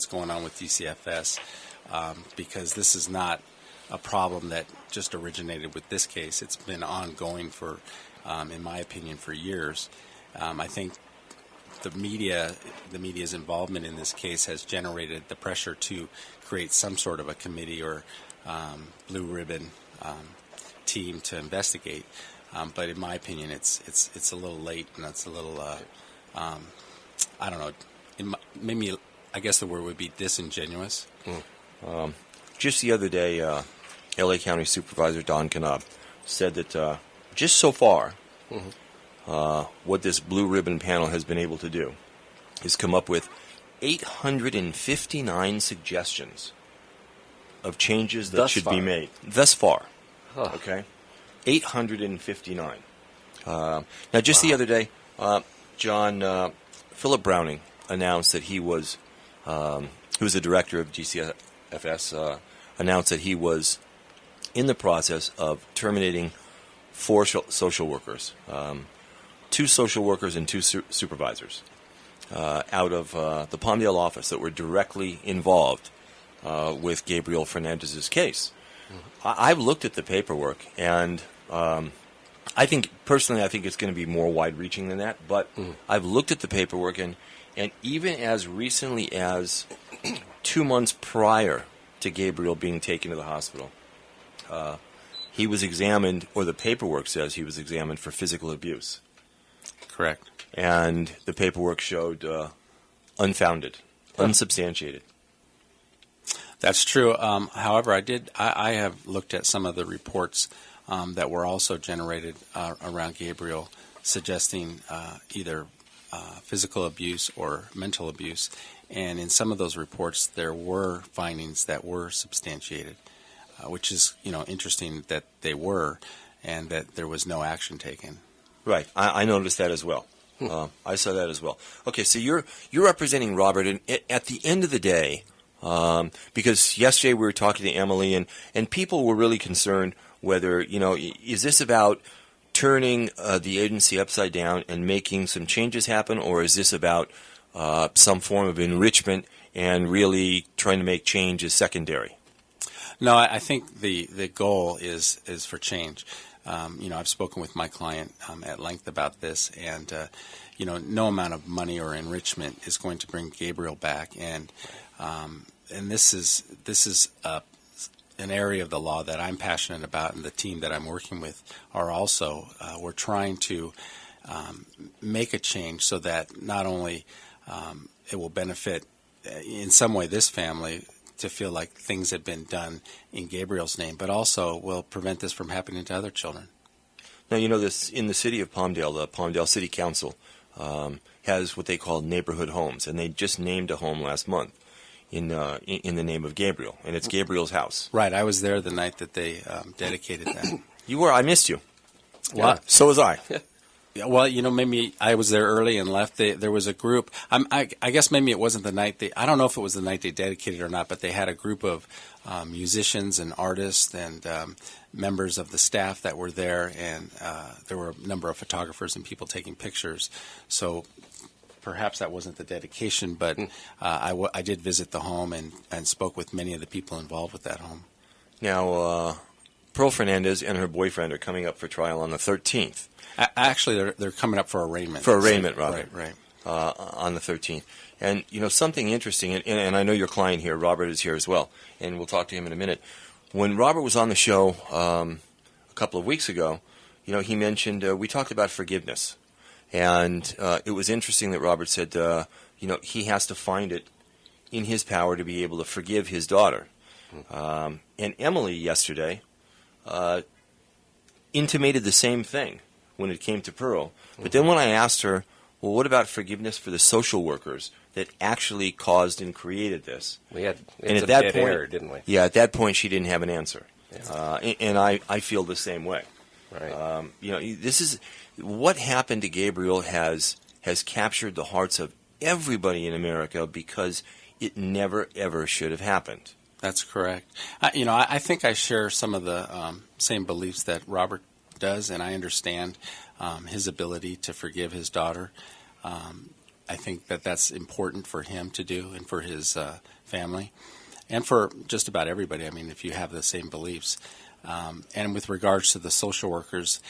what's going on with DCFS, because this is not a problem that just originated with this case. It's been ongoing for, in my opinion, for years. I think the media's involvement in this case has generated the pressure to create some sort of a committee or blue ribbon team to investigate. But in my opinion, it's a little late, and it's a little I don't know. Maybe I guess the word would be disingenuous. Just the other day, L.A. County Supervisor Don Knopf said that just so far, what this blue ribbon panel has been able to do is come up with 859 suggestions of changes that should be made. Thus far. Huh. Okay? 859. Now, just the other day, Philip Browning announced that he was, who was the director of DCFS, announced that he was in the process of terminating 4 social workers, 2 social workers and 2 supervisors out of the Palmdale office that were directly involved with Gabriel Fernandez's case. I've looked at the paperwork, and I think it's going to be more wide-reaching than that, but I've looked at the paperwork, and even as recently as 2 months prior to Gabriel being taken to the hospital, he was examined, or the paperwork says he was examined for physical abuse. Correct. And the paperwork showed unfounded, unsubstantiated. That's true. However, I have looked at some of the reports that were also generated around Gabriel, suggesting either physical abuse or mental abuse. And in some of those reports, there were findings that were substantiated, which is, interesting that they were, and that there was no action taken. Right. I noticed that as well. I saw that as well. Okay, so you're representing Robert, and at the end of the day, because yesterday we were talking to Emily, and people were really concerned whether, is this about turning the agency upside down and making some changes happen, or is this about some form of enrichment and really trying to make change is secondary? No, I think the goal is for change. I've spoken with my client at length about this, and no amount of money or enrichment is going to bring Gabriel back, and this is an area of the law that I'm passionate about, and the team that I'm working with are also. We're trying to make a change so that not only it will benefit in some way this family to feel like things have been done in Gabriel's name, but also will prevent this from happening to other children. Now, this in the city of Palmdale, the Palmdale City Council has what they call neighborhood homes, and they just named a home last month in the name of Gabriel, and it's Gabriel's house. Right. I was there the night that they dedicated that. You were? I missed you. Well, so was I. Yeah, well, maybe I was there early and left. There was a group. I guess maybe it wasn't the night I don't know if it was the night they dedicated or not, but they had a group of musicians and artists and members of the staff that were there, and there were a number of photographers and people taking pictures. So perhaps that wasn't the dedication, but I did visit the home and spoke with many of the people involved with that home. Now, Pearl Fernandez and her boyfriend are coming up for trial on the 13th. Actually, they're coming up for arraignment. For arraignment, rather. Right. On the 13th. And, something interesting, and I know your client here, Robert, is here as well, and we'll talk to him in a minute. When Robert was on the show a couple of weeks ago, he mentioned, we talked about forgiveness. And it was interesting that Robert said, he has to find it in his power to be able to forgive his daughter. And Emily yesterday intimated the same thing when it came to Pearl. But then when I asked her, well, what about forgiveness for the social workers that actually caused and created this? And at that point, error, didn't we? Yeah, at that point she didn't have an answer. Yeah. And I feel the same way. Right. This is what happened to Gabriel has captured the hearts of everybody in America because it never, ever should have happened. That's correct. I think I share some of the same beliefs that Robert does, and I understand his ability to forgive his daughter. I think that that's important for him to do and for his family and for just about everybody. I mean, if you have the same beliefs. And with regards to the social workers,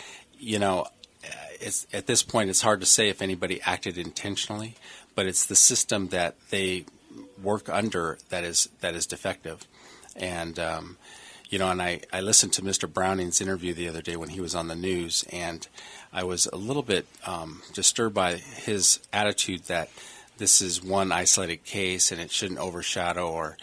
it's at this point it's hard to say if anybody acted intentionally, but it's the system that they work under that is defective. And and I listened to Mr. Browning's interview the other day when he was on the news, and I was a little bit disturbed by his attitude that this is one isolated case and it shouldn't overshadow or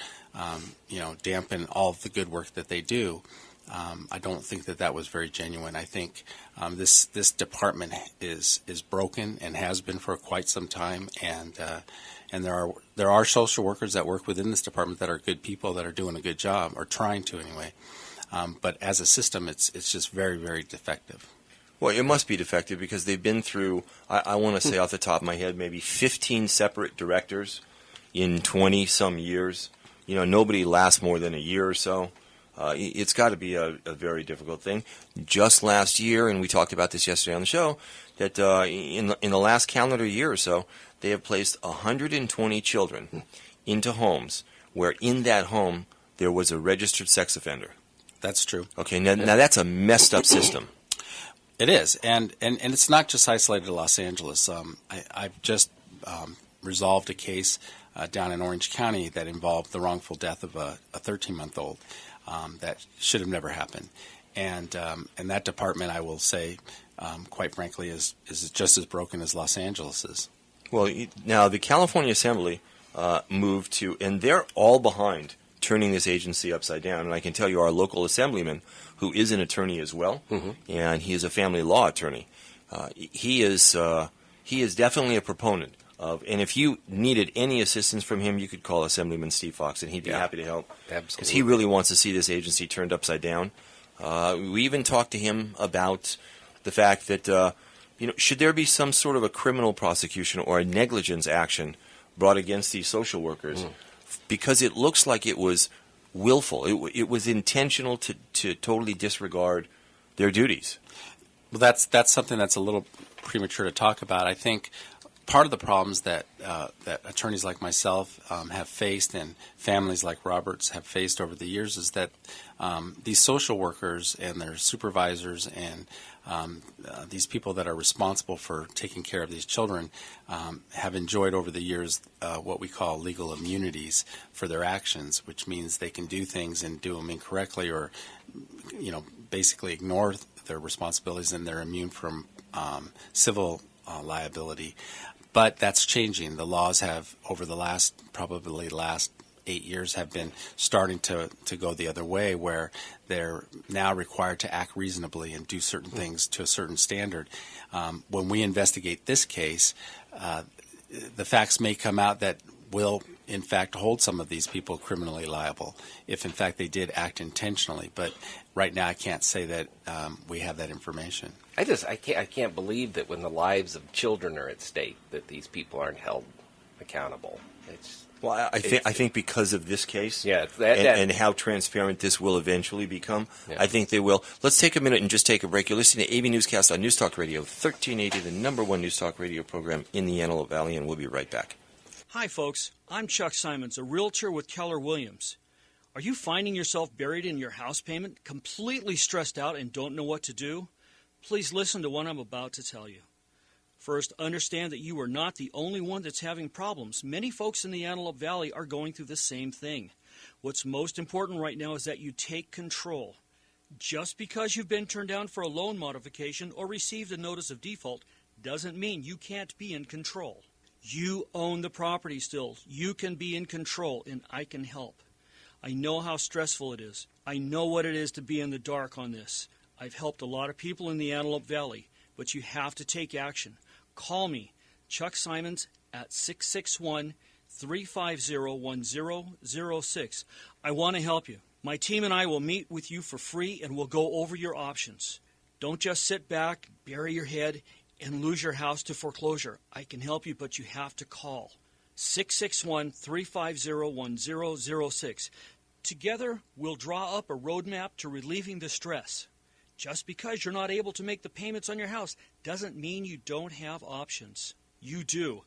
dampen all of the good work that they do. I don't think that was very genuine. I think this department is broken and has been for quite some time, and there are social workers that work within this department that are good people that are doing a good job or trying to anyway. But as a system, it's just very, very defective. Well, it must be defective because they've been through, I want to say off the top of my head, maybe 15 separate directors in 20-some years. Nobody lasts more than a year or so. It's got to be a very difficult thing. Just last year, and we talked about this yesterday on the show, that in the last calendar year or so, they have placed 120 children into homes where in that home there was a registered sex offender. That's true. Okay, now that's a messed up system. It is, and it's not just isolated to Los Angeles. I've just resolved a case down in Orange County that involved the wrongful death of a 13-month-old. That should have never happened, and that department, I will say, quite frankly, is just as broken as Los Angeles is. Well, now the California Assembly moved to, and they're all behind turning this agency upside down. And I can tell you, our local assemblyman, who is an attorney as well, and he is a family law attorney, he is definitely a proponent. And if you needed any assistance from him, you could call Assemblyman Steve Fox, and he'd be happy to help. Absolutely. Because he really wants to see this agency turned upside down. We even talked to him about the fact that, should there be some sort of a criminal prosecution or a negligence action brought against these social workers? Because it looks like it was willful. It was intentional to totally disregard their duties. Well, that's something that's a little premature to talk about. I think part of the problems that attorneys like myself have faced and families like Robert's have faced over the years is that these social workers and their supervisors and these people that are responsible for taking care of these children have enjoyed over the years what we call legal immunities for their actions, which means they can do things and do them incorrectly or basically ignore their responsibilities, and they're immune from civil liability. But that's changing. The laws have, over the last 8 years, have been starting to go the other way, where they're now required to act reasonably and do certain things to a certain standard. When we investigate this case, the facts may come out that will, in fact, hold some of these people criminally liable if, in fact, they did act intentionally. But right now I can't say that we have that information. I can't believe that when the lives of children are at stake that these people aren't held accountable. I think because of this case, and how transparent this will eventually become, I think they will. Let's take a minute and just take a break. You're listening to AV Newscast on News Talk Radio 1380, the number one News Talk radio program in the Antelope Valley, and we'll be right back. Hi, folks. I'm Chuck Simons, a realtor with Keller Williams. Are you finding yourself buried in your house payment, completely stressed out, and don't know what to do? Please listen to what I'm about to tell you. First, understand that you are not the only one that's having problems. Many folks in the Antelope Valley are going through the same thing. What's most important right now is that you take control. Just because you've been turned down for a loan modification or received a notice of default doesn't mean you can't be in control. You own the property still. You can be in control, and I can help. I know how stressful it is. I know what it is to be in the dark on this. I've helped a lot of people in the Antelope Valley, but you have to take action. Call me, Chuck Simons, at 661-350-1006. I want to help you. My team and I will meet with you for free, and we'll go over your options. Don't just sit back, bury your head, and lose your house to foreclosure. I can help you, but you have to call. 661-350-1006. Together, we'll draw up a roadmap to relieving the stress. Just because you're not able to make the payments on your house doesn't mean you don't have options. You do.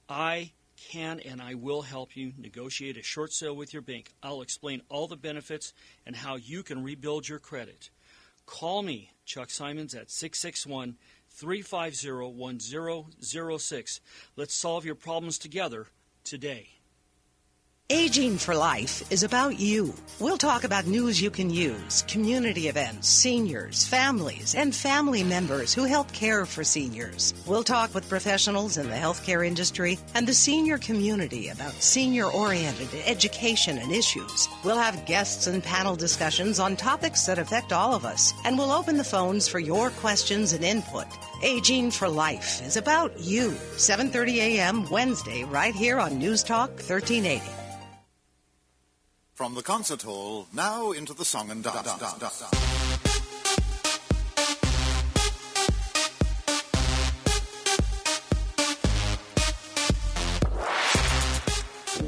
I can and I will help you negotiate a short sale with your bank. I'll explain all the benefits and how you can rebuild your credit. Call me, Chuck Simons, at 661-350-1006. Let's solve your problems together today. Aging for Life is about you. We'll talk about news you can use, community events, seniors, families, and family members who help care for seniors. We'll talk with professionals in the healthcare industry and the senior community about senior-oriented education and issues. We'll have guests and panel discussions on topics that affect all of us, and we'll open the phones for your questions and input. Aging for Life is about you. 7:30 a.m. Wednesday, right here on News Talk 1380. From the concert hall, now into the song and dance.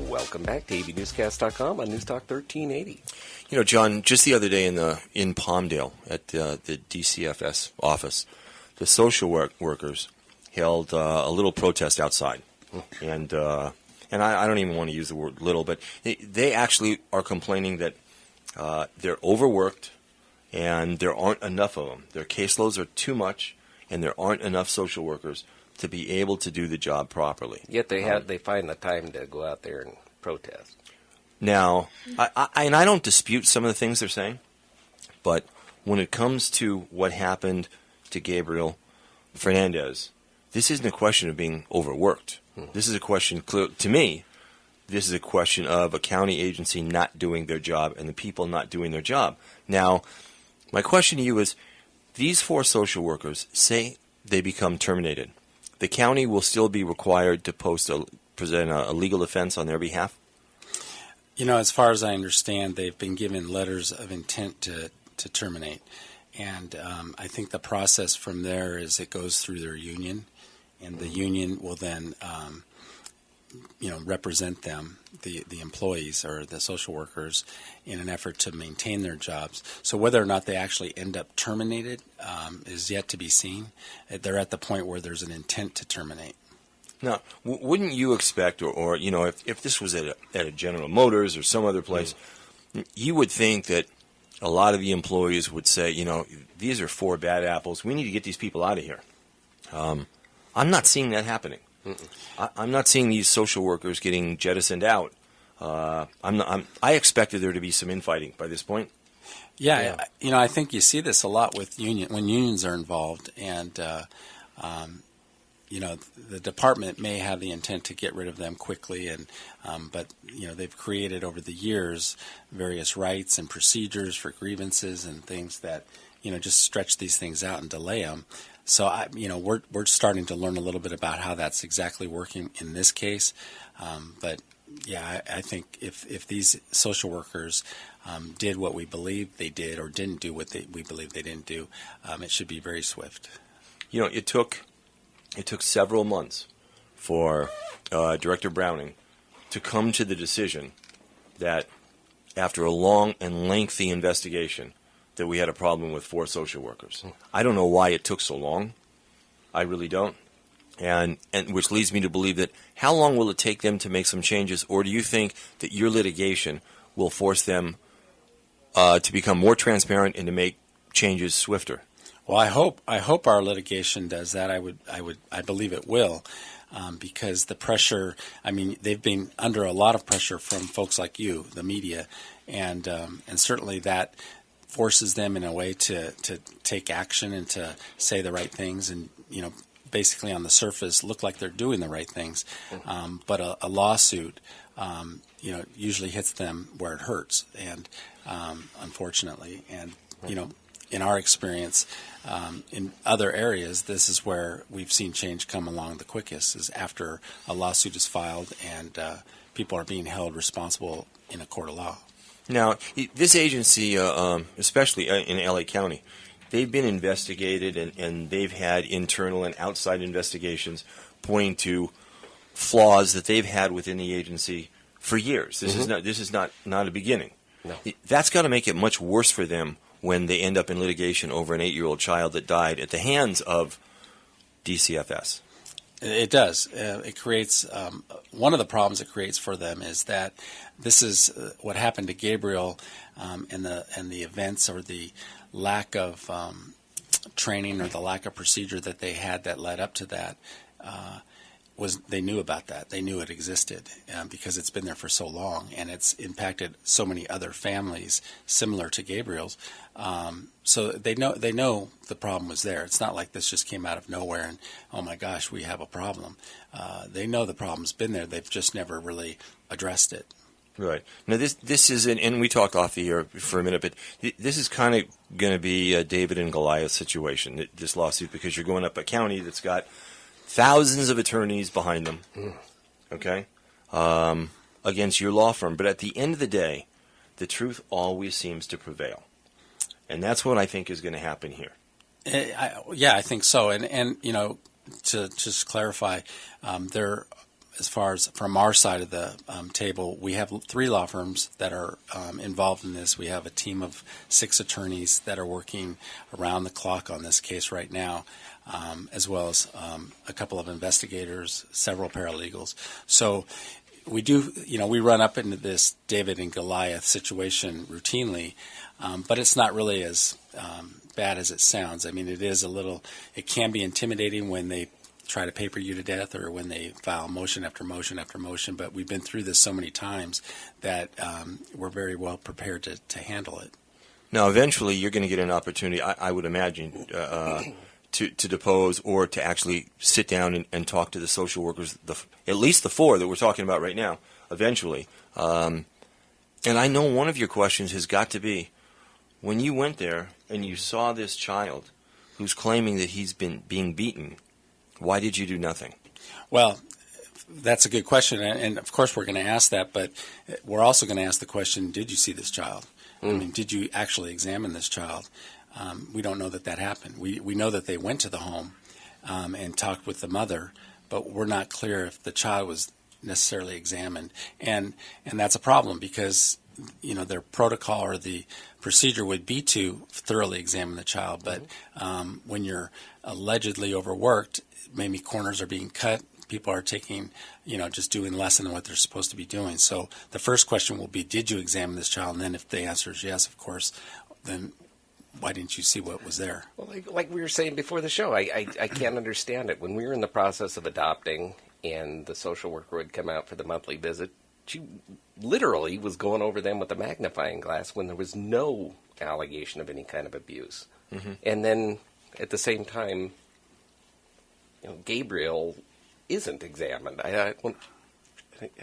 Welcome back to AVNewsCast.com on News Talk 1380. You know, John, just the other day in Palmdale at the DCFS office, the social workers held a little protest outside, and I don't even want to use the word little, but they actually are complaining that they're overworked and there aren't enough of them. Their caseloads are too much, and there aren't enough social workers to be able to do the job properly. Yet they find the time to go out there and protest. Now, I don't dispute some of the things they're saying, but when it comes to what happened to Gabriel Fernandez, this isn't a question of being overworked. This is a question, to me, this is a question of a county agency not doing their job and the people not doing their job. Now, my question to you is, these 4 social workers, say they become terminated. The county will still be required to present a legal defense on their behalf? You know, as far as I understand, they've been given letters of intent to terminate. And I think the process from there is it goes through their union, and the union will then, represent them, the employees or the social workers, in an effort to maintain their jobs. So whether or not they actually end up terminated is yet to be seen. They're at the point where there's an intent to terminate. Now, wouldn't you expect, or if this was at a General Motors or some other place, you would think that a lot of the employees would say, these are 4 bad apples. We need to get these people out of here. I'm not seeing that happening. I'm not seeing these social workers getting jettisoned out. I expected there to be some infighting by this point. Yeah. I think you see this a lot with when unions are involved, and the department may have the intent to get rid of them quickly, but they've created over the years various rights and procedures for grievances and things that just stretch these things out and delay them. So we're starting to learn a little bit about how that's exactly working in this case. But yeah, I think if these social workers did what we believe they did or didn't do what we believe they didn't do, it should be very swift. It took several months for Director Browning to come to the decision that after a long and lengthy investigation that we had a problem with 4 social workers. I don't know why it took so long. I really don't. And which leads me to believe that how long will it take them to make some changes, or do you think that your litigation will force them to become more transparent and to make changes swifter? Well, I hope our litigation does that. I believe it will, because the pressure. I mean, they've been under a lot of pressure from folks like you, the media, and certainly that forces them in a way to take action and to say the right things, and basically on the surface look like they're doing the right things. But a lawsuit, usually hits them where it hurts, and unfortunately, and in our experience, in other areas, this is where we've seen change come along the quickest, is after a lawsuit is filed and people are being held responsible in a court of law. Now, this agency, especially in L.A. County, they've been investigated, and they've had internal and outside investigations pointing to flaws that they've had within the agency for years. This is not a beginning. No. That's got to make it much worse for them when they end up in litigation over an 8-year-old child that died at the hands of DCFS. It does. It creates one of the problems it creates for them is that this is what happened to Gabriel, and the events or the lack of training or the lack of procedure that they had that led up to that. Was they knew about that. They knew it existed because it's been there for so long, and it's impacted so many other families similar to Gabriel's. So they know the problem was there. It's not like this just came out of nowhere and, oh my gosh, we have a problem. They know the problem's been there. They've just never really addressed it. Right. Now this is and we talked off the air for a minute, but this is kind of going to be a David and Goliath situation, this lawsuit, because you're going up a county that's got thousands of attorneys behind them, okay, against your law firm. But at the end of the day, the truth always seems to prevail. And that's what I think is going to happen here. I think so. And to just clarify, as far as from our side of the table, we have 3 law firms that are involved in this. We have a team of 6 attorneys that are working around the clock on this case right now. As well as a couple of investigators, several paralegals. So we do, we run up into this David and Goliath situation routinely, but it's not really as bad as it sounds. I mean, it can be intimidating when they try to paper you to death or when they file motion after motion after motion, but we've been through this so many times that we're very well prepared to handle it. Now, eventually you're going to get an opportunity, I would imagine, to depose or to actually sit down and talk to the social workers, at least the 4 that we're talking about right now, eventually. And I know one of your questions has got to be, when you went there and you saw this child who's claiming that he's been being beaten, why did you do nothing? Well, that's a good question, and of course we're going to ask that, but we're also going to ask the question, did you see this child? I mean, did you actually examine this child? We don't know that happened. We know that they went to the home and talked with the mother, but we're not clear if the child was necessarily examined. And that's a problem because, their protocol or the procedure would be to thoroughly examine the child. But when you're allegedly overworked, maybe corners are being cut. People are taking, just doing less than what they're supposed to be doing. So the first question will be, did you examine this child? And then if the answer is yes, of course, then why didn't you see what was there? Well, like we were saying before the show, I can't understand it. When we were in the process of adopting and the social worker would come out for the monthly visit, she literally was going over them with a magnifying glass when there was no allegation of any kind of abuse. Mm-hmm. And then at the same time, Gabriel isn't examined. I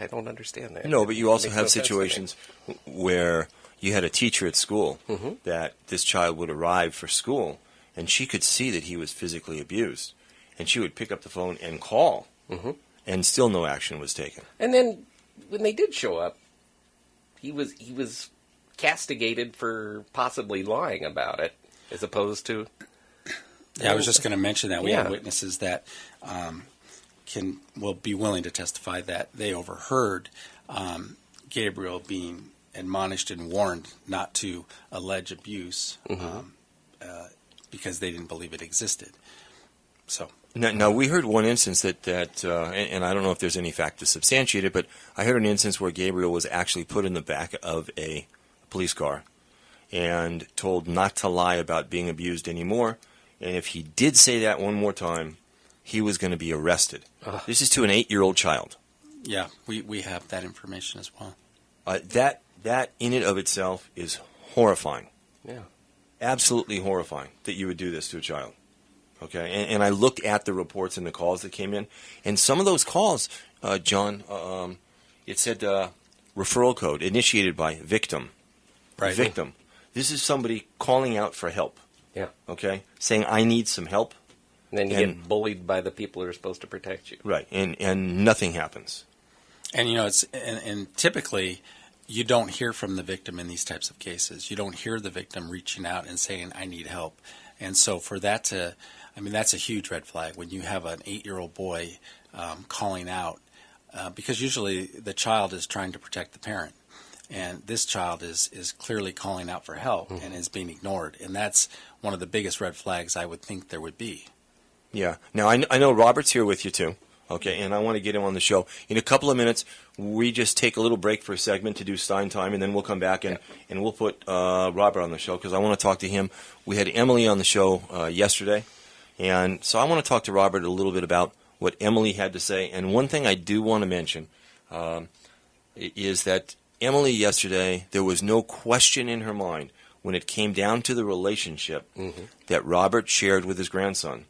don't understand that. No, but you also have situations where you had a teacher at school that this child would arrive for school, and she could see that he was physically abused, and she would pick up the phone and call, and still no action was taken. And then when they did show up, he was castigated for possibly lying about it, as opposed to. Yeah, I was just going to mention that we have witnesses that will be willing to testify that they overheard Gabriel being admonished and warned not to allege abuse because they didn't believe it existed. So now we heard one instance that and I don't know if there's any fact to substantiate it, but I heard an instance where Gabriel was actually put in the back of a police car and told not to lie about being abused anymore, and if he did say that one more time, he was going to be arrested. This is to an 8-year-old child. Yeah, we have that information as well. That in and of itself is horrifying. Yeah. Absolutely horrifying that you would do this to a child. Okay, and I looked at the reports and the calls that came in, and some of those calls, John, it said referral code initiated by victim. Right. Victim. This is somebody calling out for help. Yeah. Okay, saying I need some help. And then you get bullied by the people who are supposed to protect you. Right, and nothing happens. And and typically you don't hear from the victim in these types of cases. You don't hear the victim reaching out and saying I need help. And so for that that's a huge red flag when you have an 8-year-old boy calling out because usually the child is trying to protect the parent. And this child is clearly calling out for help and is being ignored. And that's one of the biggest red flags I would think there would be. Yeah. Now, I know Robert's here with you, too. Okay, and I want to get him on the show. In a couple of minutes, we just take a little break for a segment to do Stein Time, and then we'll come back and we'll put Robert on the show because I want to talk to him. We had Emily on the show yesterday, and so I want to talk to Robert a little bit about what Emily had to say. And one thing I do want to mention is that Emily yesterday, there was no question in her mind when it came down to the relationship that Robert shared with his grandson.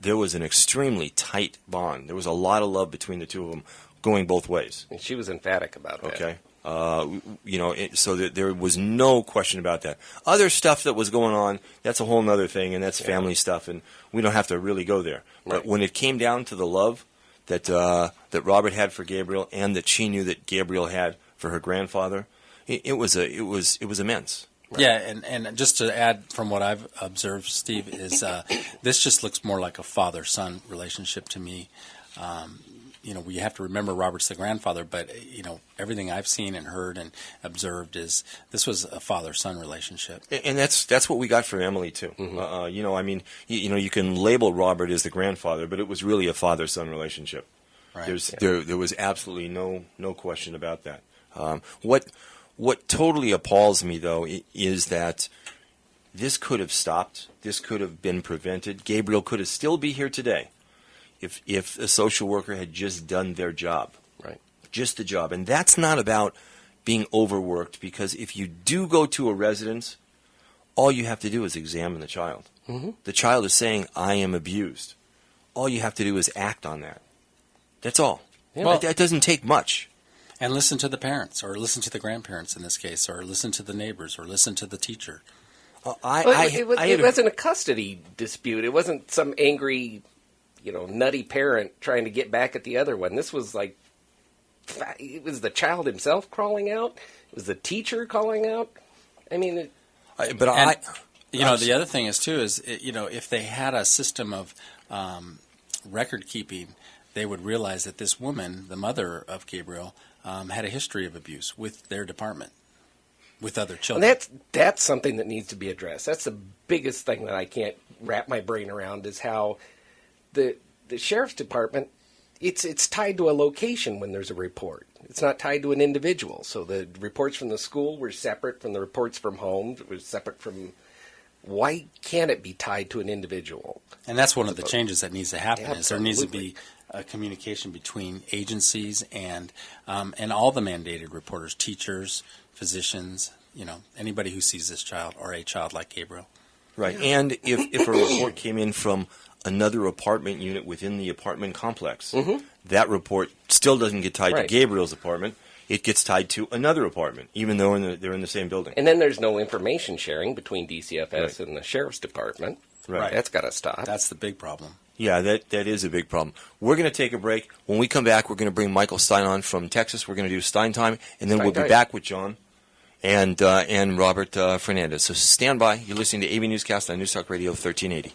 There was an extremely tight bond. There was a lot of love between the two of them going both ways. And she was emphatic about that. Okay. So that there was no question about that. Other stuff that was going on, that's a whole other thing, and that's family stuff, and we don't have to really go there. Right. But when it came down to the love that Robert had for Gabriel and that she knew that Gabriel had for her grandfather, it was immense. Right. Yeah, and just to add from what I've observed, Steve, is this just looks more like a father-son relationship to me. We have to remember Robert's the grandfather, but everything I've seen and heard and observed is this was a father-son relationship. And that's what we got from Emily too. Mm-hmm. You can label Robert as the grandfather, but it was really a father-son relationship. Right. There was absolutely no question about that. What totally appalls me, though, is that this could have stopped. This could have been prevented. Gabriel could have still be here today if a social worker had just done their job. Right. Just the job. And that's not about being overworked, because if you do go to a residence, all you have to do is examine the child. Mm-hmm. The child is saying, I am abused. All you have to do is act on that. That's all. Yeah. Well, that doesn't take much. And listen to the parents, or listen to the grandparents in this case, or listen to the neighbors, or listen to the teacher. It wasn't a custody dispute. It wasn't some angry, nutty parent trying to get back at the other one. This was it was the child himself crawling out. It was the teacher calling out. I mean, the other thing is too is if they had a system of record keeping, they would realize that this woman, the mother of Gabriel, had a history of abuse with their department, with other children. And that's something that needs to be addressed. That's the biggest thing that I can't wrap my brain around, is how the sheriff's department, it's tied to a location when there's a report. It's not tied to an individual. So the reports from the school were separate from the reports from home. It was separate from. Why can't it be tied to an individual? And that's one of the changes that needs to happen. Yeah, is there needs to be a communication between agencies and all the mandated reporters, teachers, physicians, anybody who sees this child or a child like Gabriel. Right. And if a report came in from another apartment unit within the apartment complex, that report still doesn't get tied to Gabriel's apartment. It gets tied to another apartment, even though they're in the same building. And then there's no information sharing between DCFS and the sheriff's department. Right. That's got to stop. That's the big problem. Yeah, that is a big problem. We're going to take a break. When we come back, we're going to bring Michael Stein on from Texas. We're going to do Stein Time, and then we'll be back with John and Robert Fernandez. So stand by. You're listening to AVNewsCast on News Talk Radio 1380.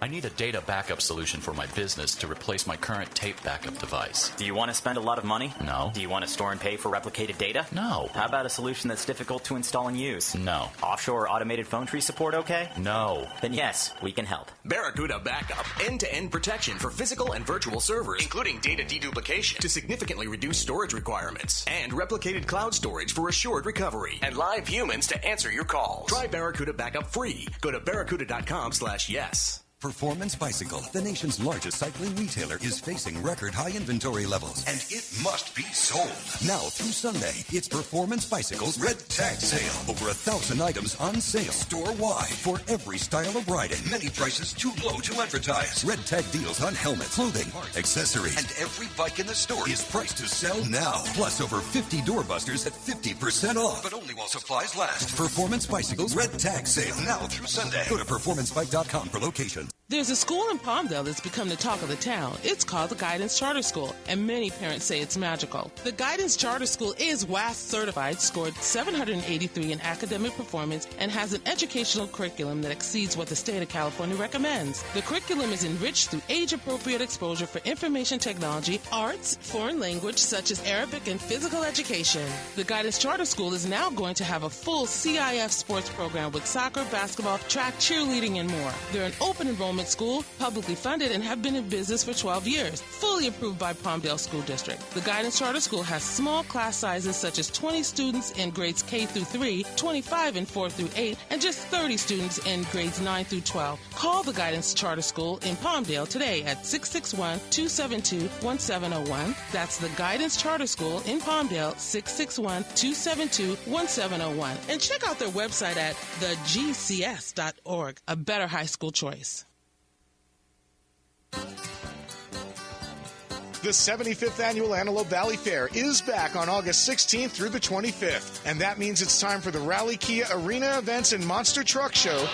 I need a data backup solution for my business to replace my current tape backup device. Do you want to spend a lot of money? No. Do you want to store and pay for replicated data? No. How about a solution that's difficult to install and use? No. Offshore automated phone tree support okay? No. Then yes, we can help. Barracuda Backup. End-to-end protection for physical and virtual servers, including data deduplication to significantly reduce storage requirements, and replicated cloud storage for assured recovery, and live humans to answer your calls. Try Barracuda Backup free. Go to barracuda.com/yes. Performance Bicycle, the nation's largest cycling retailer, is facing record high inventory levels, and it must be sold. Now through Sunday, it's Performance Bicycle's Red Tag Sale. Over 1,000 items on sale, store-wide, for every style of riding. Many prices too low to advertise. Red Tag deals on helmets, clothing, accessories, and every bike in the store is priced to sell now. Plus over 50 doorbusters at 50% off, but only while supplies last. Performance Bicycle's Red Tag Sale, now through Sunday. Go to performancebike.com for location. There's a school in Palmdale that's become the talk of the town. It's called the Guidance Charter School, and many parents say it's magical. The Guidance Charter School is WAS certified, scored 783 in academic performance, and has an educational curriculum that exceeds what the state of California recommends. The curriculum is enriched through age-appropriate exposure for information technology, arts, foreign language such as Arabic, and physical education. The Guidance Charter School is now going to have a full CIF sports program with soccer, basketball, track, cheerleading, and more. They're an open enrollment independent school, publicly funded, and have been in business for 12 years. Fully approved by Palmdale School District. The Guidance Charter School has small class sizes such as 20 students in grades K through 3, 25 in 4 through 8, and just 30 students in grades 9 through 12. Call the Guidance Charter School in Palmdale today at 661-272-1701. That's the Guidance Charter School in Palmdale, 661-272-1701. And check out their website at thegcs.org. A better high school choice. The 75th Annual Antelope Valley Fair is back on August 16th through the 25th. And that means it's time for the Rally Kia Arena Events and Monster Truck Show,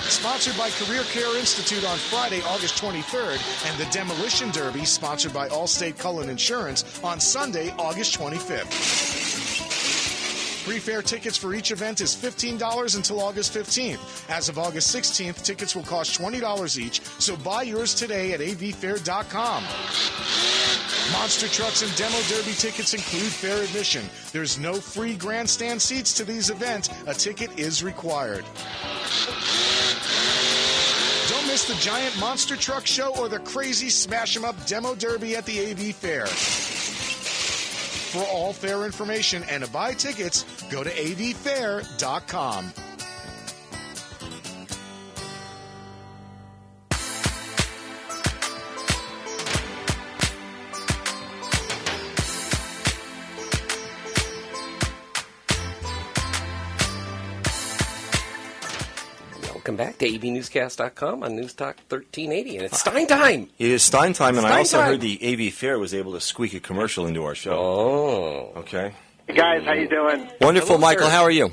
sponsored by Career Care Institute on Friday, August 23rd, and the Demolition Derby, sponsored by Allstate Cullen Insurance, on Sunday, August 25th. Pre-fair tickets for each event is $15 until August 15th. As of August 16th, tickets will cost $20 each, so buy yours today at avfair.com. Monster trucks and demo derby tickets include fair admission. There's no free grandstand seats to these events. A ticket is required. Don't miss the giant monster truck show or the crazy smash 'em up demo derby at the AV Fair. For all fair information and to buy tickets, go to avfair.com. Welcome back to AVNewsCast.com on News Talk 1380, and it's Stein Time. It is Stein Time, and Stein I also time. heard the AV Fair was able to squeak a commercial into our show. Oh. Okay. Hey guys, how you doing? Wonderful, Hello, Michael. sir. How are you?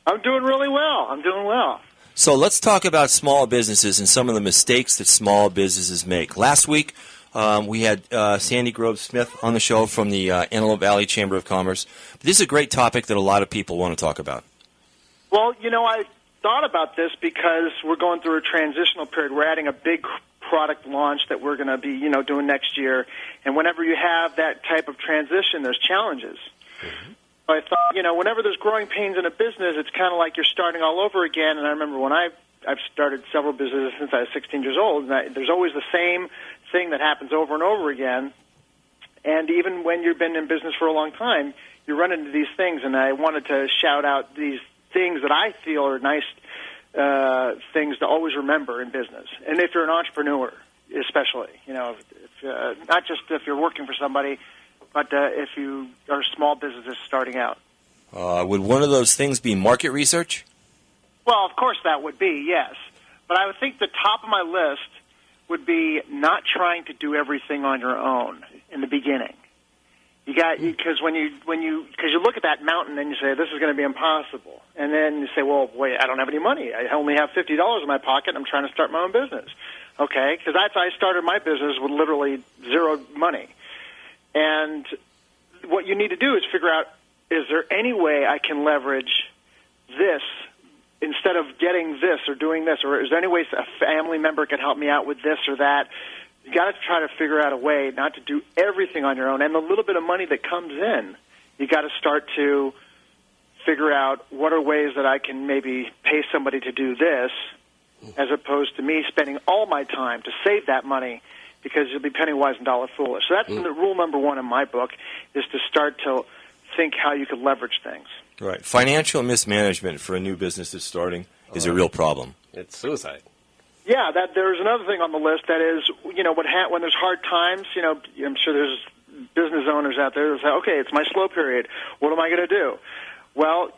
I'm doing really well. So let's talk about small businesses and some of the mistakes that small businesses make. Last week, we had Sandy Grove Smith on the show from the Antelope Valley Chamber of Commerce. This is a great topic that a lot of people want to talk about. Well, I thought about this because we're going through a transitional period. We're adding a big product launch that we're going to be, doing next year. And whenever you have that type of transition, there's challenges. Mm-hmm. So I thought, whenever there's growing pains in a business, it's kind of like you're starting all over again. And I remember when I've started several businesses since I was 16 years old, and there's always the same thing that happens over and over again. And even when you've been in business for a long time, you run into these things. And I wanted to shout out these things that I feel are nice things to always remember in business. And if you're an entrepreneur, especially, not just if you're working for somebody, but if you are small businesses starting out. Would one of those things be market research? Well, of course that would be, yes. But I would think the top of my list would be not trying to do everything on your own in the beginning. Because when you look at that mountain and you say, this is going to be impossible. And then you say, well, wait, I don't have any money. I only have $50 in my pocket. I'm trying to start my own business. Okay, because I started my business with literally zero money. And what you need to do is figure out, is there any way I can leverage this instead of getting this or doing this? Or is there any way a family member can help me out with this or that? You got to try to figure out a way not to do everything on your own. And the little bit of money that comes in, you got to start to figure out what are ways that I can maybe pay somebody to do this, as opposed to me spending all my time to save that money, because you'll be penny wise and dollar foolish. So that's the rule number one in my book, is to start to think how you could leverage things. Right. Financial mismanagement for a new business that's starting is a real problem. It's suicide. Yeah, there's another thing on the list that is, when there's hard times, I'm sure there's business owners out there that say, okay, it's my slow period. What am I going to do? Well,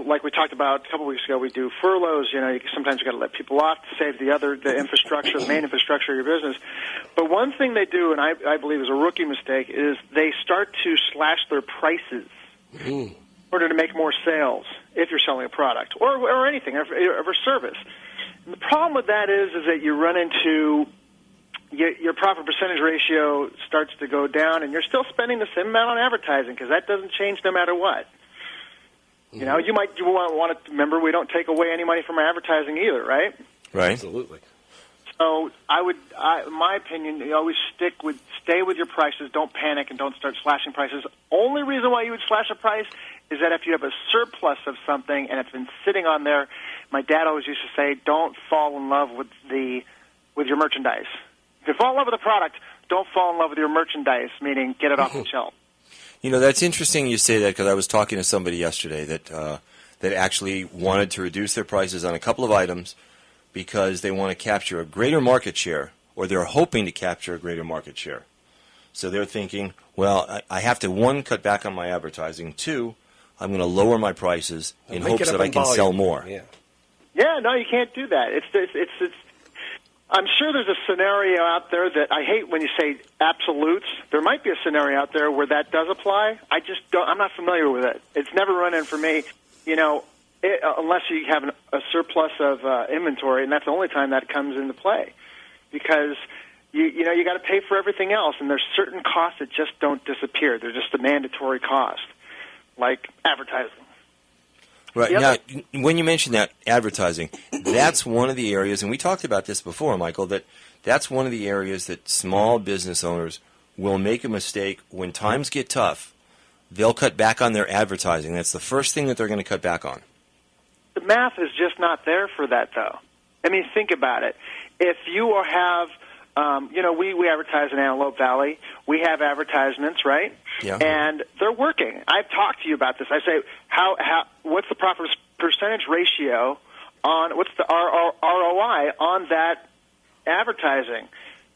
like we talked about a couple weeks ago, we do furloughs. Sometimes you got to let people off to save the infrastructure, the main infrastructure of your business. But one thing they do, and I believe is a rookie mistake, is they start to slash their prices in order to make more sales if you're selling a product or anything, or a service. And the problem with that is that you run into your profit percentage ratio starts to go down, and you're still spending the same amount on advertising, because that doesn't change no matter what. You want to remember, we don't take away any money from our advertising either, right? Right. Absolutely. So in my opinion, you always stay with your prices. Don't panic and don't start slashing prices. Only reason why you would slash a price is that if you have a surplus of something and it's been sitting on there. My dad always used to say, don't fall in love with the with your merchandise. If you fall in love with the product, don't fall in love with your merchandise, meaning get it off the shelf. That's interesting you say that, because I was talking to somebody yesterday that actually wanted to reduce their prices on a couple of items because they want to capture a greater market share, or they're hoping to capture a greater market share. So they're thinking, well, I have to, one, cut back on my advertising, two, I'm going to lower my prices in hopes that I can sell more. Yeah, no, you can't do that. It's I'm sure there's a scenario out there that I hate when you say absolutes. There might be a scenario out there where that does apply. I'm not familiar with it. It's never run in for me, unless you have a surplus of inventory, and that's the only time that comes into play. Because you got to pay for everything else, and there's certain costs that just don't disappear. They're just a mandatory cost, like advertising. Right. Now, when you mention that advertising, that's one of the areas, and we talked about this before, Michael, that's one of the areas that small business owners will make a mistake when times get tough. They'll cut back on their advertising. That's the first thing that they're going to cut back on. The math is just not there for that, though. I mean, think about it. If you have, we advertise in Antelope Valley. We have advertisements, right? Yeah. And they're working. I've talked to you about this. I say, what's the proper percentage ratio on, what's the ROI on that advertising?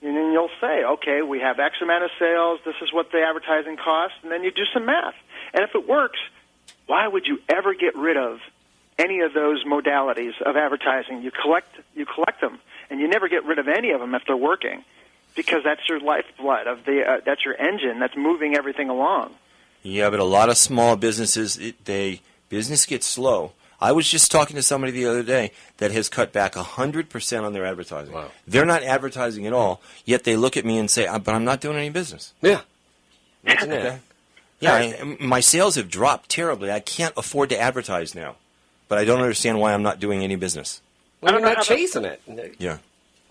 And then you'll say, okay, we have X amount of sales. This is what the advertising costs. And then you do some math. And if it works, why would you ever get rid of any of those modalities of advertising? You collect them, and you never get rid of any of them if they're working, because that's your lifeblood that's your engine that's moving everything along. Yeah, but a lot of small businesses, business gets slow. I was just talking to somebody the other day that has cut back 100% on their advertising. Wow. They're not advertising at all, yet they look at me and say, but I'm not doing any business. Yeah. Okay. Yeah, my sales have dropped terribly. I can't afford to advertise now, but I don't understand why I'm not doing any business. Well, you're not chasing it. Yeah.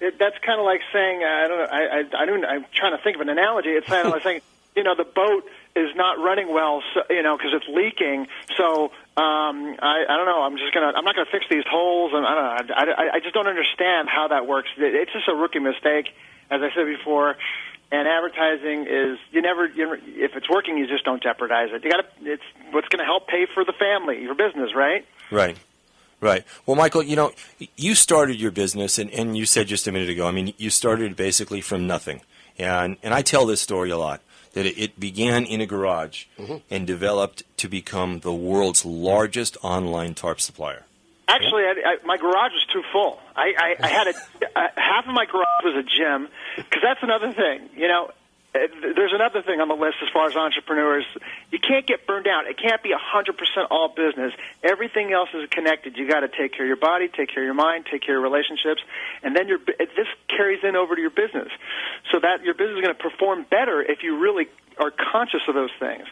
That's kind of like saying, I'm trying to think of an analogy. It's kind of like saying, the boat is not running well, because it's leaking. So I don't know. I'm not gonna fix these holes, and I don't know. I just don't understand how that works. It's just a rookie mistake, as I said before. And advertising is if it's working, you just don't jeopardize it. It's what's going to help pay for the family, your business, right? Right. Right. Well, Michael, you started your business, and you said just a minute ago, you started basically from nothing. And I tell this story a lot, that it began in a garage and developed to become the world's largest online tarp supplier. Actually, my garage was too full. I had half of my garage was a gym, because that's another thing. There's another thing on the list as far as entrepreneurs. You can't get burned out. It can't be 100% all business. Everything else is connected. You got to take care of your body, take care of your mind, take care of your relationships, and then this carries in over to your business, so that your business is going to perform better if you really are conscious of those things.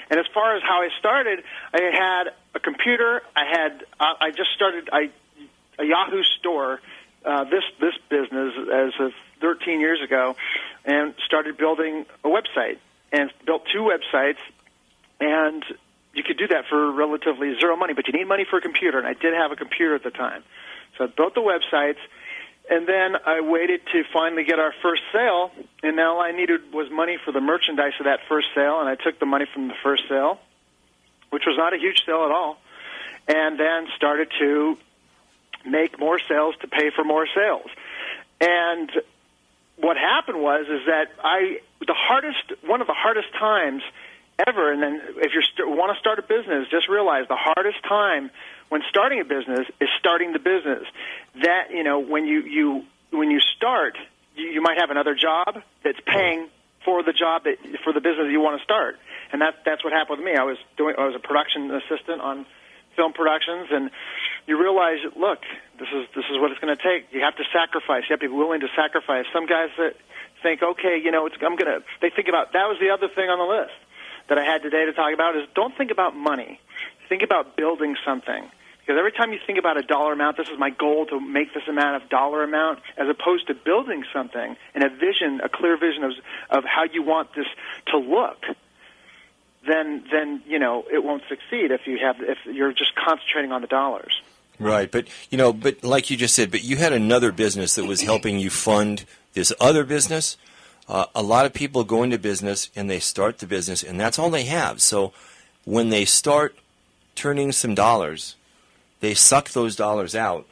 And as far as how I started, I had a computer. I just started a Yahoo store. This business as of 13 years ago, and started building a website, and built 2 websites, and you could do that for relatively zero money, but you need money for a computer, and I did have a computer at the time. So I built the websites, and then I waited to finally get our first sale, and all I needed was money for the merchandise of that first sale, and I took the money from the first sale, which was not a huge sale at all, and then started to make more sales to pay for more sales. And what happened was that one of the hardest times ever, and then if you want to start a business, just realize the hardest time when starting a business is starting the business. That, when you start, you might have another job that's paying for the job for the business you want to start. And that's what happened with me. I was a production assistant on film productions, and you realize, look, this is what it's going to take. You have to sacrifice. You have to be willing to sacrifice. Some guys that think, okay, they think about, that was the other thing on the list that I had today to talk about, is don't think about money. Think about building something. Because every time you think about a dollar amount, this is my goal to make this amount of dollar amount, as opposed to building something and a clear vision of how you want this to look, then it won't succeed if you're just concentrating on the dollars. Right, but like you just said, but you had another business that was helping you fund this other business. A lot of people go into business and they start the business, and that's all they have. So when they start turning some dollars, they suck those dollars out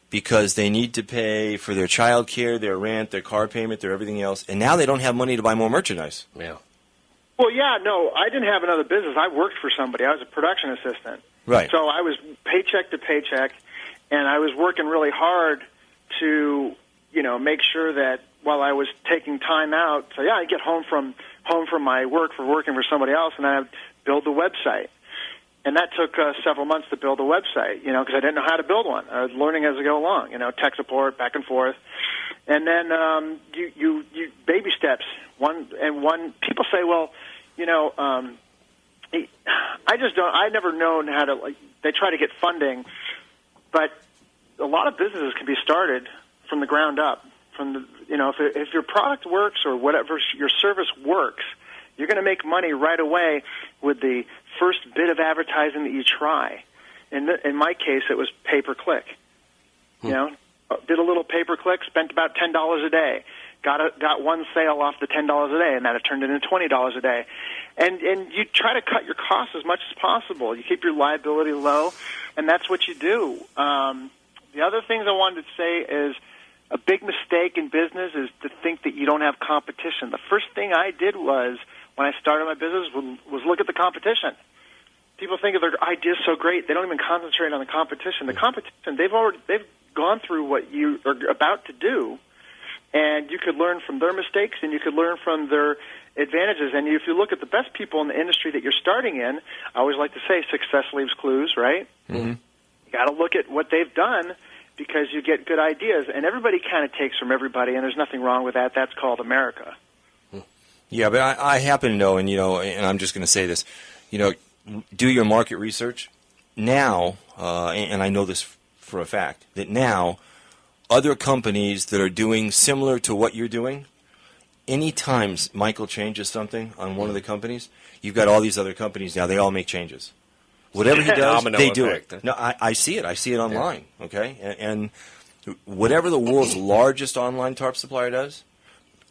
because they need to pay for their child care, their rent, their car payment, their everything else, and now they don't have money to buy more merchandise. Yeah. Well, yeah, no, I didn't have another business. I worked for somebody. I was a production assistant. Right. So I was paycheck to paycheck, and I was working really hard to, make sure that while I was taking time out, so yeah, I get home from my work for working for somebody else, and I'd build the website. And that took several months to build a website, because I didn't know how to build one. I was learning as I go along, tech support, back and forth. And then you baby steps. One people say, well, I just don't. I've never known how to. They try to get funding, but a lot of businesses can be started from the ground up. From the, if your product works or whatever your service works, you're going to make money right away with the first bit of advertising that you try. In my case, it was pay-per-click. Did a little pay-per-click, spent about $10 a day. Got one sale off the $10 a day, and that turned into $20 a day. And you try to cut your costs as much as possible. You keep your liability low, and that's what you do. The other things I wanted to say is a big mistake in business is to think that you don't have competition. The first thing I did was, when I started my business, was look at the competition. People think of their ideas so great, they don't even concentrate on the competition. The competition, they've gone through what you are about to do, and you could learn from their mistakes, and you could learn from their advantages. And if you look at the best people in the industry that you're starting in, I always like to say success leaves clues, right? Mm-hmm. You got to look at what they've done because you get good ideas. And everybody kind of takes from everybody, and there's nothing wrong with that. That's called America. Yeah, but I happen to know, and I'm just going to say this, do your market research now, and I know this for a fact, that now other companies that are doing similar to what you're doing, any times Michael changes something on one of the companies, you've got all these other companies now, they all make changes. Whatever he does, they do it. No, I see it. I see it online, okay? And whatever the world's largest online tarp supplier does,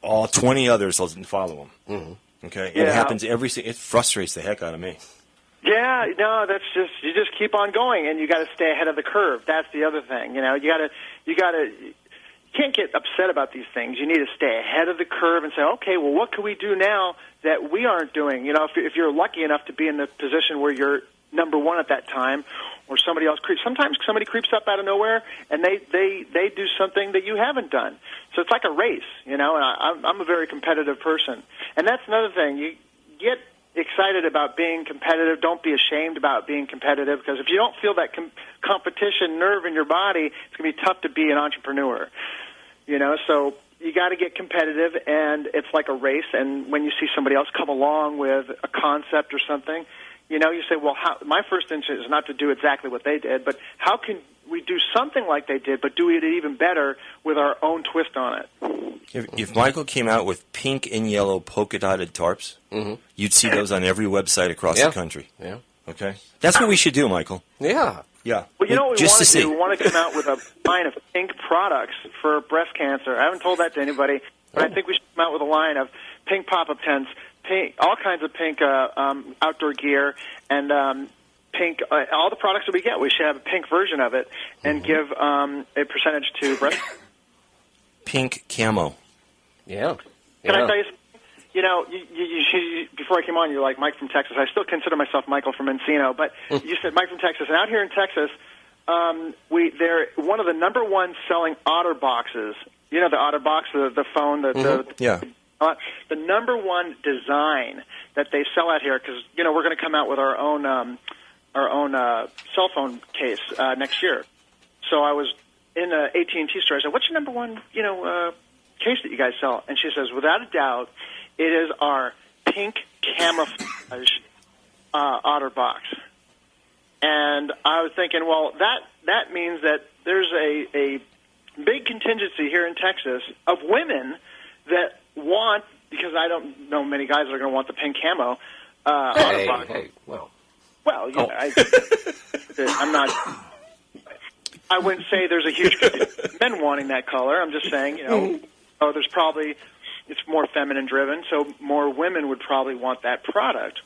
all 20 others will follow him. Mm-hmm. Okay? Yeah. It happens it frustrates the heck out of me. Yeah, no, you just keep on going, and you got to stay ahead of the curve. That's the other thing. You can't get upset about these things. You need to stay ahead of the curve and say, okay, well, what can we do now that we aren't doing? If you're lucky enough to be in the position where you're number one at that time, or somebody else creeps. Sometimes somebody creeps up out of nowhere, and they do something that you haven't done. So it's like a race, And I'm a very competitive person, and that's another thing. You get excited about being competitive. Don't be ashamed about being competitive, because if you don't feel that competition nerve in your body, it's going to be tough to be an entrepreneur. So you got to get competitive, and it's like a race. And when you see somebody else come along with a concept or something, you say, well, my first instinct is not to do exactly what they did, but how can we do something like they did, but do it even better with our own twist on it? If Michael came out with pink and yellow polka-dotted tarps, mm-hmm. you'd see those on every website across the country. Yeah. Okay? That's what we should do, Michael. Yeah. Yeah. Well, what we want to do? We want to come out with a line of pink products for breast cancer. I haven't told that to anybody, but I think we should come out with a line of pink pop-up tents, all kinds of pink outdoor gear, and pink, all the products that we get. We should have a pink version of it and give a percentage to breast. Pink camo. Yeah. Can I tell you something? You before I came on, you're like Mike from Texas. I still consider myself Michael from Encino, but you said Mike from Texas. And out here in Texas, they're one of the number one selling Otter boxes. The Otter box, the phone, the number one design that they sell out here, because we're going to come out with our own cell phone case next year. So I was in an AT&T store. I said, "What's your number one case that you guys sell?" And she says, "Without a doubt, it is our pink camouflage Otter box." And I was thinking, well, that means that there's a big contingency here in Texas of women that want, because I don't know many guys that are going to want the pink camo Otter box. Hey, well, I'm not. I wouldn't say there's a huge men wanting that color. I'm just saying, there's probably, it's more feminine driven, so more women would probably want that product.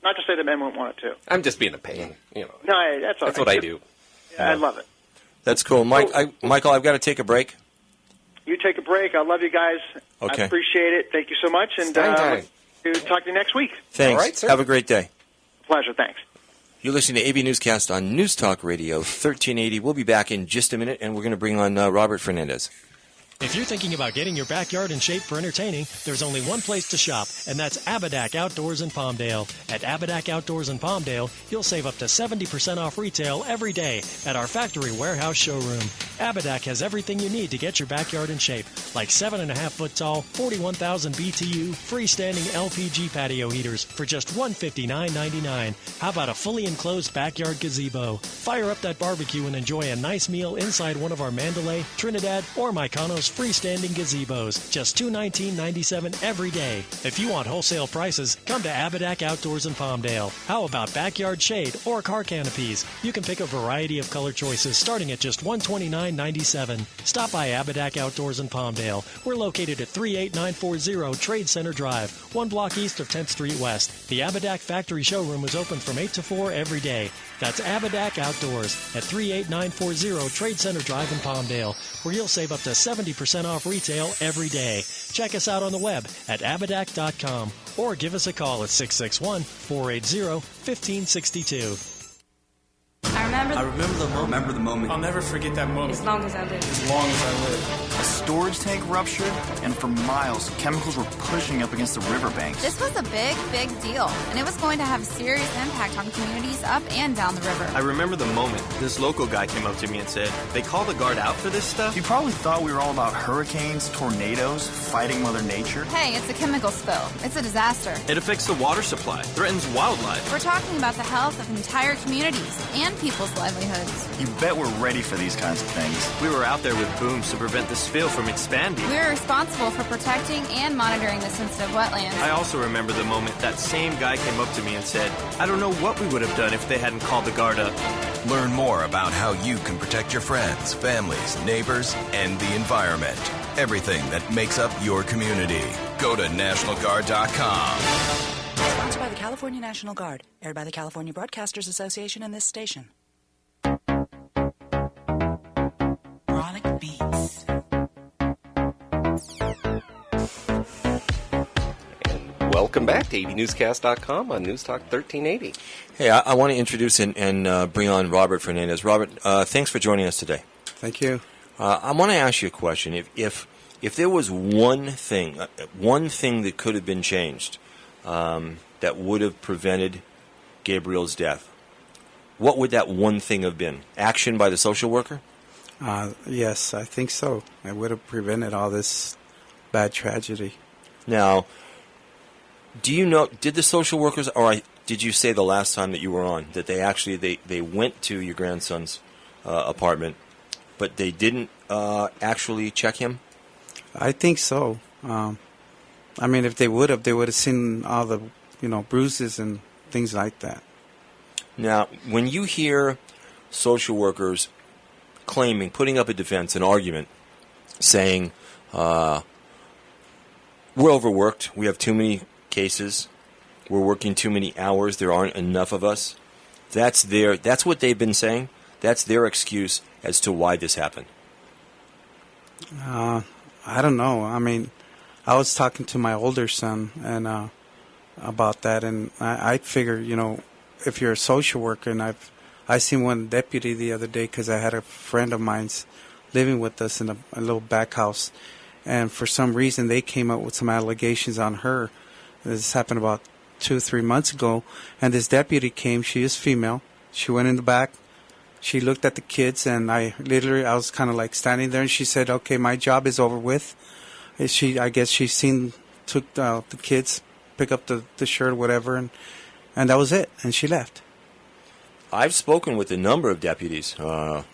Not to say that men won't want it too. I'm just being a pain. No, that's all That's right. what I do. Yeah, I love it. That's cool. Michael, I've got to take a break. You take a break. I love you guys. Okay. I appreciate it. Thank you so much. And Stein time. we'll talk to you next week. Thanks. All right, sir. Have a great day. Pleasure. Thanks. You're listening to AV Newscast on News Talk Radio 1380. We'll be back in just a minute, and we're going to bring on Robert Fernandez. If you're thinking about getting your backyard in shape for entertaining, there's only one place to shop, and that's Abadak Outdoors in Palmdale. At Abadak Outdoors in Palmdale, you'll save up to 70% off retail every day at our factory warehouse showroom. Abadak has everything you need to get your backyard in shape, like 7.5-foot tall, 41,000 BTU, freestanding LPG patio heaters for just $159.99. How about a fully enclosed backyard gazebo? Fire up that barbecue and enjoy a nice meal inside one of our Mandalay, Trinidad, or Mykonos freestanding gazebos, just $219.97 every day. If you want wholesale prices, come to Abadak Outdoors in Palmdale. How about backyard shade or car canopies? You can pick a variety of color choices starting at just $129.97. Stop by Abadak Outdoors in Palmdale. We're located at 38940 Trade Center Drive, 1 block east of 10th Street West. The Abadak Factory Showroom is open from 8 to 4 every day. That's Abadak Outdoors at 38940 Trade Center Drive in Palmdale, where you'll save up to 70% off retail every day. Check us out on the web at abadak.com or give us a call at 661-480-1562. I remember the moment. I'll never forget that moment. As long as I live. As long as I live. A storage tank ruptured, and for miles, chemicals were pushing up against the riverbanks. This was a big, big deal, and it was going to have serious impact on communities up and down the river. I remember the moment this local guy came up to me and said, "They call the guard out for this stuff?" You probably thought we were all about hurricanes, tornadoes, fighting Mother Nature. Hey, it's a chemical spill. It's a disaster. It affects the water supply, threatens wildlife. We're talking about the health of entire communities and people's livelihoods. You bet we're ready for these kinds of things. We were out there with booms to prevent the spill from expanding. We're responsible for protecting and monitoring the sensitive wetlands. I also remember the moment that same guy came up to me and said, "I don't know what we would have done if they hadn't called the guard up." Learn more about how you can protect your friends, families, neighbors, and the environment. Everything that makes up your community. Go to NationalGuard.com. Sponsored by the California National Guard. Aired by the California Broadcasters Association and this station. Chronic Beats. Welcome back to AVNewsCast.com on News Talk 1380. Hey, I want to introduce and bring on Robert Fernandez. Robert, thanks for joining us today. Thank you. I want to ask you a question. If there was one thing that could have been changed that would have prevented Gabriel's death, what would that one thing have been? Action by the social worker? Yes, I think so. It would have prevented all this bad tragedy. Now, do you know, did the social workers, or did you say the last time that you were on, that they actually, they went to your grandson's apartment, but they didn't actually check him? I think so. I mean, if they would have seen all the, bruises and things like that. Now, when you hear social workers claiming, putting up a defense, an argument, saying, we're overworked, we have too many cases, we're working too many hours, there aren't enough of us, that's what they've been saying. That's their excuse as to why this happened. I don't know. I mean, I was talking to my older son and about that, and I figure, if you're a social worker, and I seen one deputy the other day because I had a friend of mine's living with us in a little back house, and for some reason they came up with some allegations on her. This happened about 2-3 months ago, and this deputy came. She is female. She went in the back. She looked at the kids, and I was kind of like standing there, and she said, "Okay, my job is over with." I guess she took the kids, pick up the shirt, whatever, and that was it, and she left. I've spoken with a number of deputies for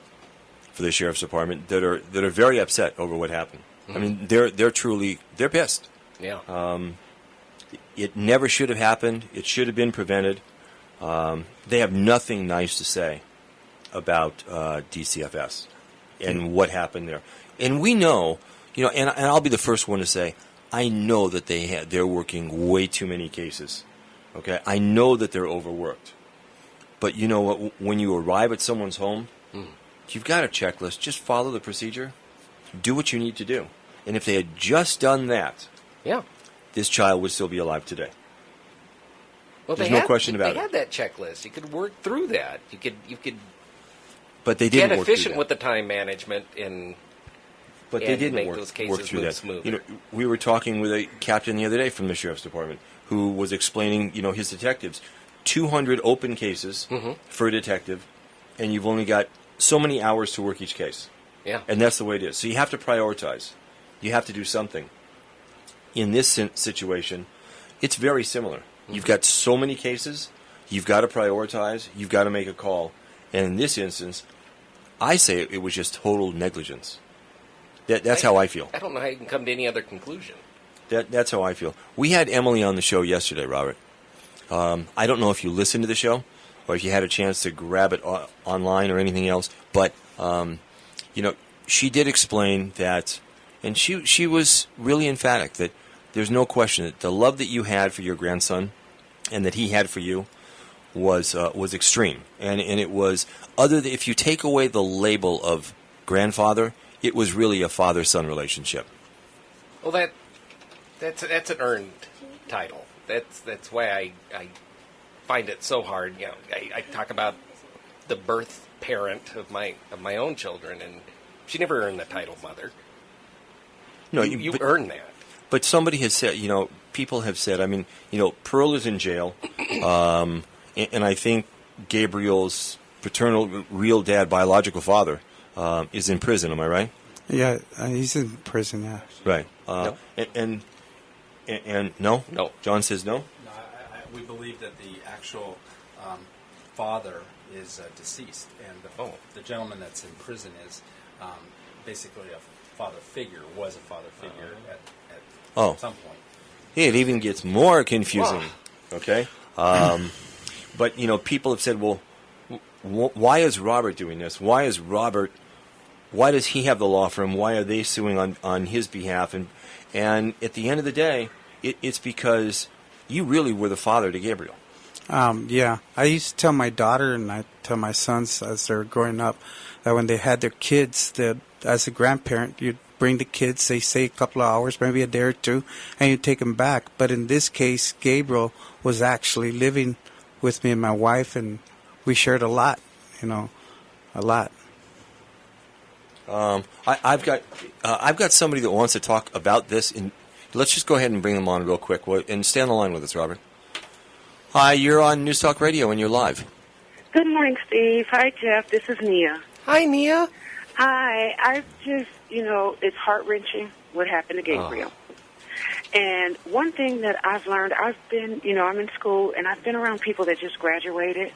the sheriff's department that are very upset over what happened. Mm-hmm. I mean, they're pissed. Yeah. It never should have happened. It should have been prevented. They have nothing nice to say about DCFS and what happened there. And we know, and I'll be the first one to say, I know that they're working way too many cases. Okay, I know that they're overworked. But you know what? When you arrive at someone's home, you've got a checklist. Just follow the procedure. Do what you need to do. And if they had just done that, this child would still be alive today. Well, There's no question about it. They had that checklist. You could work through that. You could. But they didn't get work through efficient that. with the time management But they didn't make work, those cases work through move that. smoother. We were talking with a captain the other day from the sheriff's department who was explaining, his detectives, 200 open cases for a detective, and you've only got so many hours to work each case. Yeah. And that's the way it is. So you have to prioritize. You have to do something. In this situation, it's very similar. You've got so many cases, you've got to prioritize, you've got to make a call. And in this instance, I say it was just total negligence. That's how I feel. I don't know how you can come to any other conclusion. That's how I feel. We had Emily on the show yesterday, Robert. I don't know if you listened to the show or if you had a chance to grab it online or anything else, but she did explain that, and she was really emphatic that there's no question that the love that you had for your grandson and that he had for you was extreme, and it was if you take away the label of grandfather, it was really a father-son relationship. Well, that's an earned title. That's why I find it so hard. I talk about the birth parent of my own children, and she never earned the title mother. No, you earn that. But somebody has said, people have said, Pearl is in jail, and I think Gabriel's paternal, real dad, biological father, is in prison. Am I right? Yeah, he's in prison. Yeah. Right. No. And no. No. John says no. No, we believe that the actual father is deceased, and the gentleman that's in prison is basically a father figure. Was a father figure at some point. Yeah, it even gets more confusing. Wow. Okay. But people have said, well, why is Robert doing this? Why does he have the law firm? Why are they suing on his behalf? And at the end of the day, it's because you really were the father to Gabriel. Yeah. I used to tell my daughter and I tell my sons as they're growing up that when they had their kids, that as a grandparent, you'd bring the kids, they stay a couple of hours, maybe a day or two, and you take them back. But in this case, Gabriel was actually living with me and my wife, and we shared a lot, a lot. I've got somebody that wants to talk about this. Let's just go ahead and bring them on real quick and stay on the line with us, Robert. Hi, you're on News Talk Radio and you're live. Good morning, Steve. Hi, Jeff. This is Nia. Hi, Nia. Hi. I just, it's heart-wrenching what happened to Gabriel. And one thing that I've learned, I've been, I'm in school, and I've been around people that just graduated.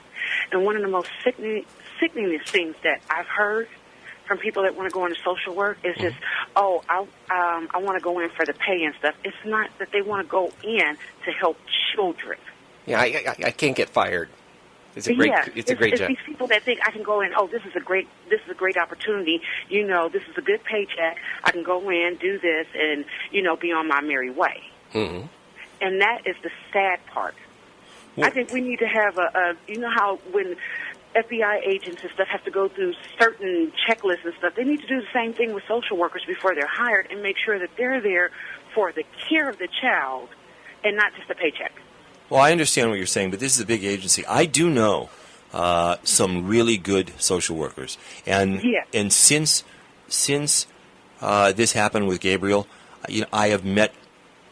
And one of the most sickening things that I've heard from people that want to go into social work is just, I want to go in for the pay and stuff. It's not that they want to go in to help children. Yeah, I can't get fired. It's a great job. It's these people that think I can go in. Oh, this is a great opportunity. This is a good paycheck. I can go in, do this, and be on my merry way. Mm-hmm. And that is the sad part. Well, I think we need to have how when FBI agents and stuff have to go through certain checklists and stuff, they need to do the same thing with social workers before they're hired and make sure that they're there for the care of the child and not just a paycheck. Well, I understand what you're saying, but this is a big agency. I do know some really good social workers, and since this happened with Gabriel, I have met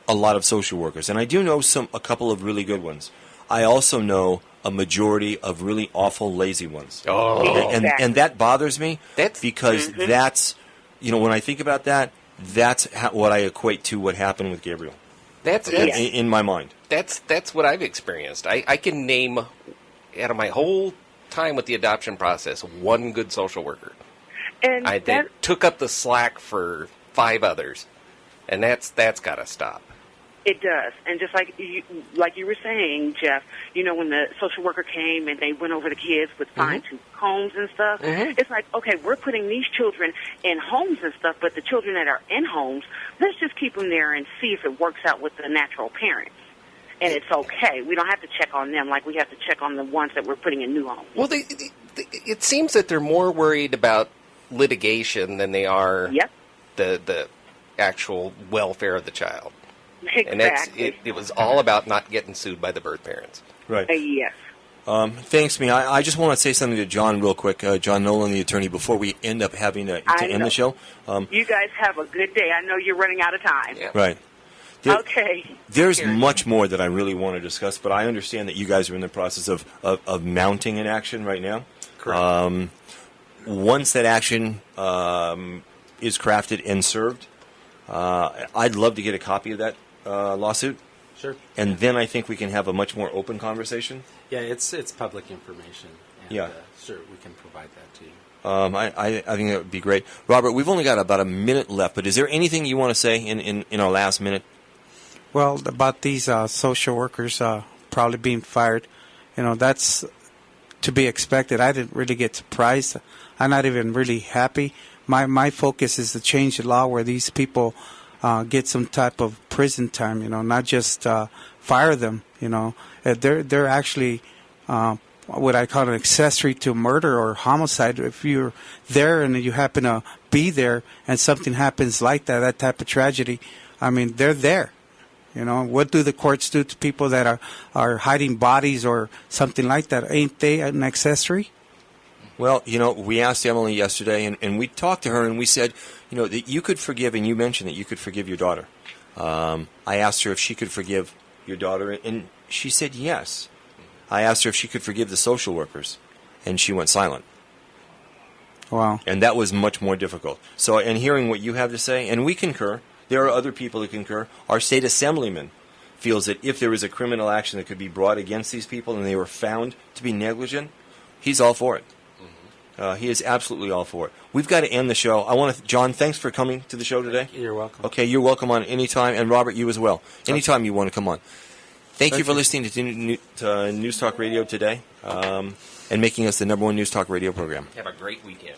a lot of social workers, and I do know a couple of really good ones. I also know a majority of really awful, lazy ones. Oh, and that bothers me because that's when I think about that, that's what I equate to what happened with Gabriel. That's in my mind. That's what I've experienced. I can name, out of my whole time with the adoption process, one good social worker. And that took up the slack for 5 others, and that's got to stop. It does. And just like you were saying, Jeff, you know, when the social worker came and they went over the kids with fine-tooth combs and stuff, it's like, okay, we're putting these children in homes and stuff, but the children that are in homes, let's just keep them there and see if it works out with the natural parents. And it's okay. We don't have to check on them like we have to check on the ones that we're putting in new homes. Well, it seems that they're more worried about litigation than they are the actual welfare of the child. Exactly. And it was all about not getting sued by the birth parents. Right. Yes. Thanks, me. I just want to say something to John real quick, John Noland, the attorney, before we end up having to end the show. You guys have a good day. I know you're running out of time. Right. Okay. There's much more that I really want to discuss, but I understand that you guys are in the process of mounting an action right now. Correct. Once that action is crafted and served, I'd love to get a copy of that lawsuit. Sure. And then I think we can have a much more open conversation. Yeah, it's public information. And, sure, we can provide that to you. I think that would be great. Robert, we've only got about a minute left, but is there anything you want to say in our last minute? Well, about these social workers probably being fired, you know, that's to be expected. I didn't really get surprised. I'm not even really happy. My focus is to change the law where these people get some type of prison time, you know, not just fire them, you know. They're actually what I call an accessory to murder or homicide. If you're there and you happen to be there and something happens like that type of tragedy, I mean, they're there. You know, what do the courts do to people that are hiding bodies or something like that? Ain't they an accessory? Well, you know, we asked Emily yesterday, and we talked to her, and we said, you know, that you could forgive, and you mentioned that you could forgive your daughter. I asked her if she could forgive your daughter, and she said yes. I asked her if she could forgive the social workers, and she went silent. Wow. And that was much more difficult. So, and hearing what you have to say, and we concur, there are other people that concur. Our state assemblyman feels that if there is a criminal action that could be brought against these people and they were found to be negligent, he's all for it. He is absolutely all for it. We've got to end the show. I want to, John, thanks for coming to the show today. You're welcome. Okay, you're welcome on any time, and Robert, you as well. Anytime you want to come on. Thank you for listening to News Talk Radio today and making us the #1 News Talk Radio program. Have a great weekend.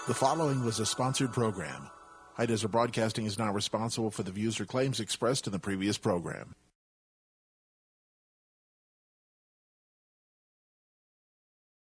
The following was a sponsored program. High Desert Broadcasting is not responsible for the views or claims expressed in the previous program.